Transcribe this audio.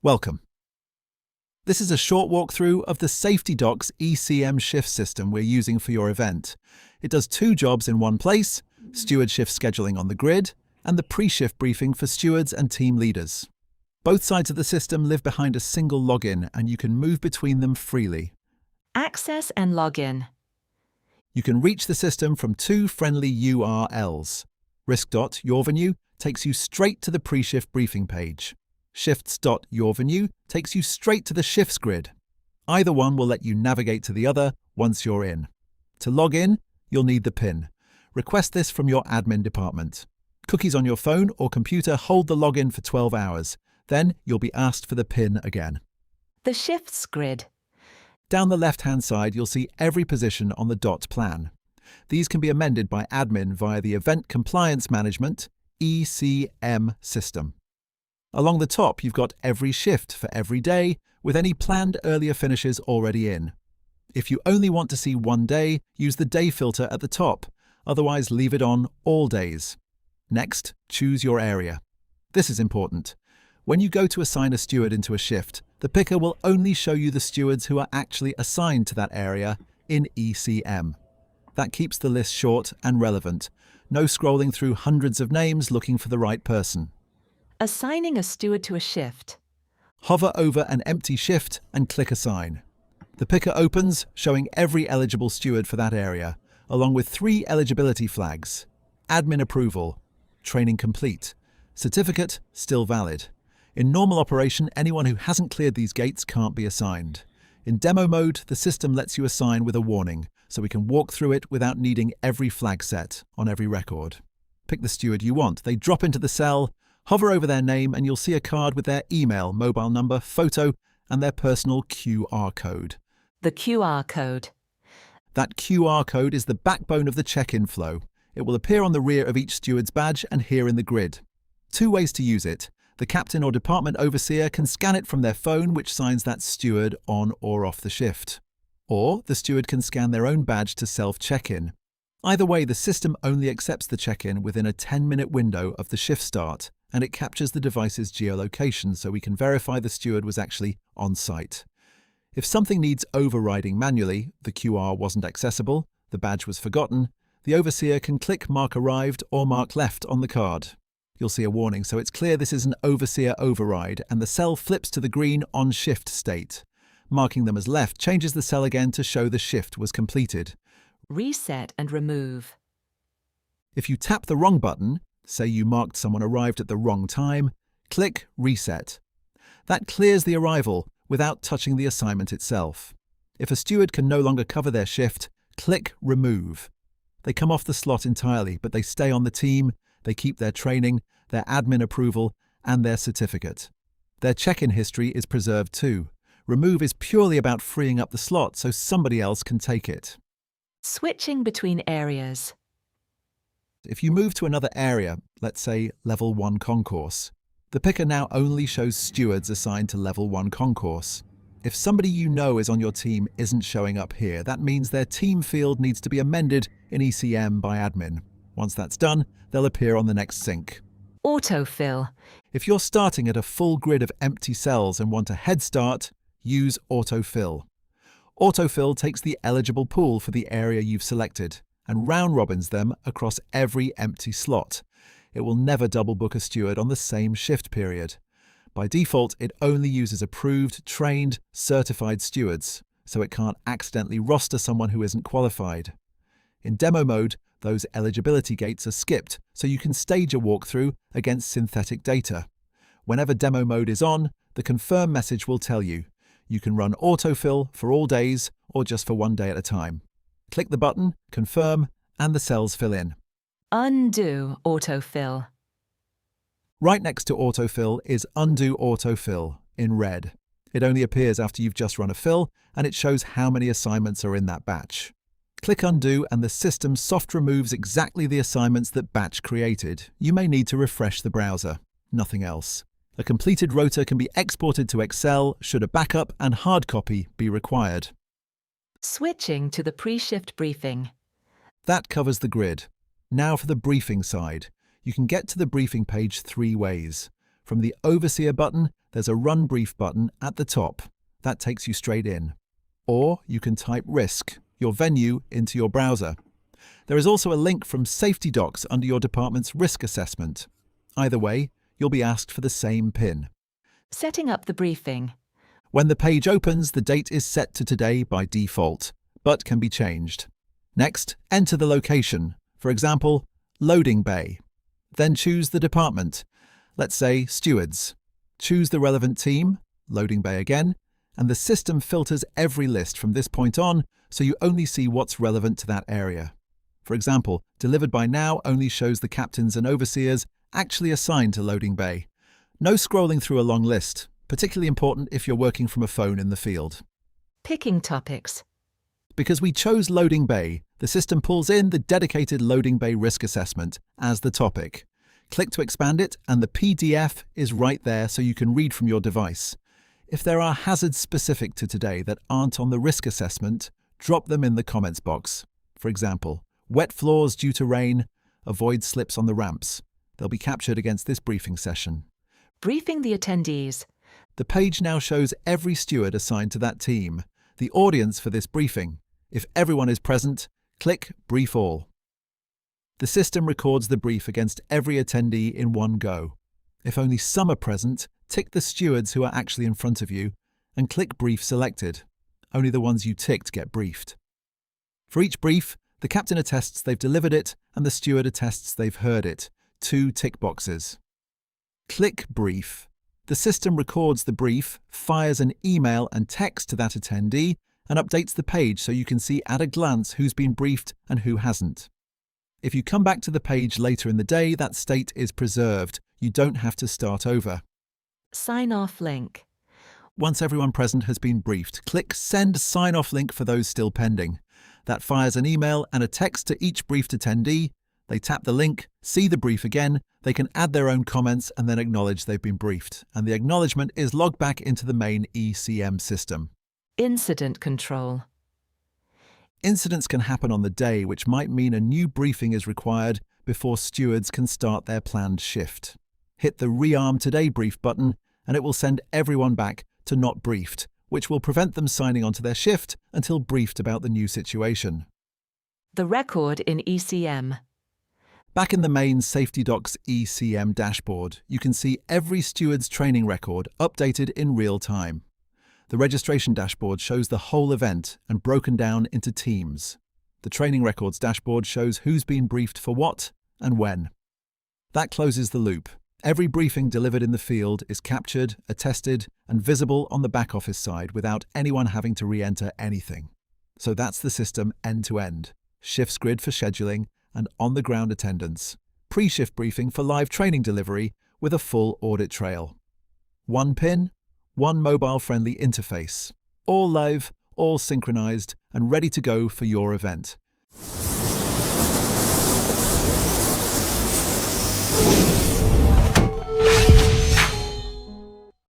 Welcome. This is a short walkthrough of the SafetyDocs ECM shift system we're using for your event. It does two jobs in one place: steward shift scheduling on the grid and the pre-shift briefing for stewards and team leaders. Both sides of the system live behind a single login, and you can move between them freely. Access and login. You can reach the system from two friendly URLs. Risk.yourvenue takes you straight to the pre-shift briefing page. Shifts.yourvenue takes you straight to the shifts grid. Either one will let you navigate to the other once you're in. To log in, you'll need the PIN. Request this from your admin department. Cookies on your phone or computer hold the login for 12 hours. Then you'll be asked for the PIN again. The shifts grid. Down the left-hand side, you'll see every position on the DOT plan. These can be amended by admin via the Event Compliance Management (ECM) system. Along the top, you've got every shift for every day, with any planned earlier finishes already in. If you only want to see one day, use the day filter at the top. Otherwise, leave it on all days. Next, choose your area. This is important. When you go to assign a steward into a shift, the picker will only show you the stewards who are actually assigned to that area in ECM. That keeps the list short and relevant. No scrolling through hundreds of names looking for the right person. Assigning a steward to a shift. Hover over an empty shift and click Assign. The picker opens, showing every eligible steward for that area, along with 3 eligibility flags: admin approval, training complete, certificate still valid. In normal operation, anyone who hasn't cleared these gates can't be assigned. In demo mode, the system lets you assign with a warning, so we can walk through it without needing every flag set on every record. Pick the steward you want. They drop into the cell. Hover over their name and you'll see a card with their email, mobile number, photo, and their personal QR code. The QR code. That QR code is the backbone of the check-in flow. It will appear on the rear of each steward's badge and here in the grid. 2 ways to use it. The captain or department overseer can scan it from their phone, which signs that steward on or off the shift. Or the steward can scan their own badge to self-check-in. Either way, the system only accepts the check-in within a 10-minute window of the shift start, and it captures the device's geolocation so we can verify the steward was actually on site. If something needs overriding manually, the QR wasn't accessible, the badge was forgotten, the overseer can click Mark Arrived or Mark Left on the card. You'll see a warning, so it's clear this is an overseer override, and the cell flips to the green On Shift state. Marking them as left changes the cell again to show the shift was completed. Reset and remove. If you tap the wrong button, say you marked someone arrived at the wrong time, click Reset. That clears the arrival without touching the assignment itself. If a steward can no longer cover their shift, click Remove. They come off the slot entirely, but they stay on the team, they keep their training, their admin approval, and their certificate. Their check-in history is preserved too. Remove is purely about freeing up the slot so somebody else can take it. Switching between areas. If you move to another area, let's say Level 1 Concourse, the picker now only shows stewards assigned to Level 1 Concourse. If somebody you know is on your team isn't showing up here, that means their team field needs to be amended in ECM by admin. Once that's done, they'll appear on the next sync. Autofill. If you're starting at a full grid of empty cells and want a head start, use Autofill. Autofill takes the eligible pool for the area you've selected and round-robins them across every empty slot. It will never double book a steward on the same shift period. By default, it only uses approved, trained, certified stewards, so it can't accidentally roster someone who isn't qualified. In demo mode, those eligibility gates are skipped, so you can stage a walkthrough against synthetic data. Whenever demo mode is on, the confirm message will tell you. You can run autofill for all days or just for one day at a time. Click the button, confirm, and the cells fill in. Undo autofill. Right next to autofill is undo autofill in red. It only appears after you've just run a fill, and it shows how many assignments are in that batch. Click undo and the system soft removes exactly the assignments that batch created. You may need to refresh the browser. Nothing else. A completed rota can be exported to Excel should a backup and hard copy be required. Switching to the pre-shift briefing. That covers the grid. Now for the briefing side. You can get to the briefing page 3 ways. From the Overseer button, there's a Run Brief button at the top. That takes you straight in. Or you can type risk, your venue, into your browser. There is also a link from SafetyDocs under your department's risk assessment. Either way, you'll be asked for the same PIN. Setting up the briefing. When the page opens, the date is set to today by default, but can be changed. Next, enter the location, for example, loading bay. Then choose the department, let's say stewards. Choose the relevant team, loading bay again, and the system filters every list from this point on so you only see what's relevant to that area. For example, delivered by now only shows the captains and overseers actually assigned to loading bay. No scrolling through a long list, particularly important if you're working from a phone in the field. Picking topics. Because we chose loading bay, the system pulls in the dedicated loading bay risk assessment as the topic. Click to expand it and the PDF is right there so you can read from your device. If there are hazards specific to today that aren't on the risk assessment, drop them in the comments box. For example, wet floors due to rain, avoid slips on the ramps. They'll be captured against this briefing session. Briefing the attendees. The page now shows every steward assigned to that team, the audience for this briefing. If everyone is present, click Brief All. The system records the brief against every attendee in one go. If only some are present, tick the stewards who are actually in front of you and click Brief Selected. Only the ones you ticked get briefed. For each brief, the captain attests they've delivered it and the steward attests they've heard it. 2 tick boxes. Click Brief. The system records the brief, fires an email and text to that attendee, and updates the page so you can see at a glance who's been briefed and who hasn't. If you come back to the page later in the day, that state is preserved. You don't have to start over. Sign-off link. Once everyone present has been briefed, click Send Sign-Off Link for those still pending. That fires an email and a text to each briefed attendee. They tap the link, see the brief again, they can add their own comments and then acknowledge they've been briefed. And the acknowledgement is logged back into the main ECM system. Incident control. Incidents can happen on the day, which might mean a new briefing is required before stewards can start their planned shift. Hit the Rearm Today Brief button and it will send everyone back to not briefed, which will prevent them signing onto their shift until briefed about the new situation. The record in ECM. Back in the main SafetyDocs ECM dashboard, you can see every steward's training record updated in real time. The registration dashboard shows the whole event and broken down into teams. The training records dashboard shows who's been briefed for what and when. That closes the loop. Every briefing delivered in the field is captured, attested, and visible on the back office side without anyone having to re-enter anything. So that's the system end-to-end. Shifts grid for scheduling and on-the-ground attendance. Pre-shift briefing for live training delivery with a full audit trail. One PIN, one mobile-friendly interface. All live, all synchronized, and ready to go for your event.